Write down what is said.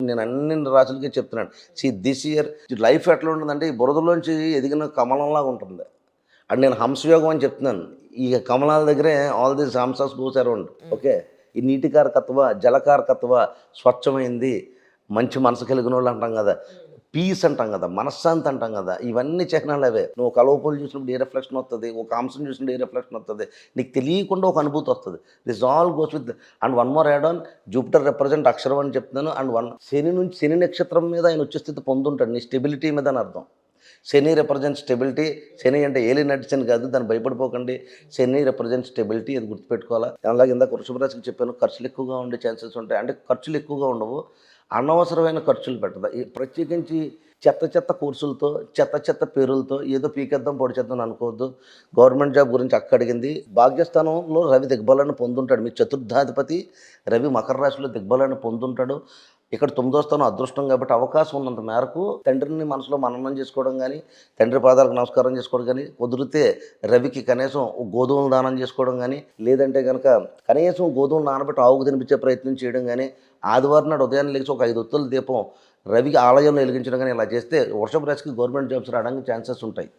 నేను అన్ని రాశులకి చెప్తున్నాను. దిస్ ఇయర్ లైఫ్ ఎట్లా ఉంటుందంటే ఈ బురదలోంచి ఎదిగిన కమలంలాగా ఉంటుంది. అండ్ నేను హంసయోగం అని చెప్తున్నాను. ఈ కమలాల దగ్గరే all this hamsas goes around. Okay. ఈ నీటికారకత్వ, జలకారకత్వ, స్వచ్ఛమైంది, మంచి మనసు కలిగినోళ్ళు అంటాం కదా! పీస్ అంటాం కదా! మనశ్శాంతి అంటాం కదా! ఇవన్నీ చిహ్నాలు అవే. నువ్వు కలువ పూలు చూసినప్పుడు ఏ రిఫ్లెక్షన్ వస్తది, ఒక హంసను చూసినప్పుడు ఏ రిఫ్లెక్షన్ వస్తది. నీకు తెలియకుండా ఒక అనుభూతి వస్తది. This all goes with and one more add on Jupiter represent అక్షరం అని చెప్తున్నాను. అండ్ శని నక్షత్రం మీద ఆయన ఉచ్చ స్థితి పొందుంటాడు. నీ స్టెబిలిటీ మీద అని అర్థం. శని రిప్రజెంట్ స్టెబిలిటీ. శని అంటే ఏలినాటి శని కాదు, దాన్ని భయపడిపోకండి. శని రిప్రజెంట్ స్టెబిలిటీ, అది గుర్తుపెట్టుకోవాలా. అలాగే ఇందాక వృషభ రాశికి చెప్పాను, ఖర్చులు ఎక్కువగా ఉండే ఛాన్సెస్ ఉంటాయి. అంటే ఖర్చులు ఎక్కువగా ఉండవు, అనవసరమైన ఖర్చులు పెట్టదు. ఈ ప్రత్యేకించి చెత్త కోర్సులతో, చెత్త పేరులతో ఏదో పీకేద్దాం, పొడిచేద్దాం అనుకోవద్దు. గవర్నమెంట్ జాబ్ గురించి అక్క అడిగింది. భాగ్యస్థానంలో రవి దిగ్బలాన్ని పొందుంటాడు. మీ చతుర్థాధిపతి రవి మకర రాశిలో దిగ్బలాన్ని పొందుంటాడు. ఇక్కడ 9వ స్థానం అదృష్టం కాబట్టి అవకాశం ఉన్నంత మేరకు తండ్రిని మనసులో మననం చేసుకోవడం కానీ, తండ్రి పాదాలకు నమస్కారం చేసుకోవడం కానీ, కుదిరితే రవికి కనీసం గోధుమలు దానం చేసుకోవడం కానీ, లేదంటే కనుక కనీసం గోధుమలు నానబెట్టి ఆవుకు తినిపించే ప్రయత్నం చేయడం కానీ, ఆదివారం నాడు ఉదయాన్నే లేచి ఒక 5 ఒత్తుల దీపం రవికి ఆలయంలో వెలిగించడం కానీ ఇలా చేస్తే వృషభ రాశికి గవర్నమెంట్ జాబ్స్ రావడానికి ఛాన్సెస్ ఉంటాయి.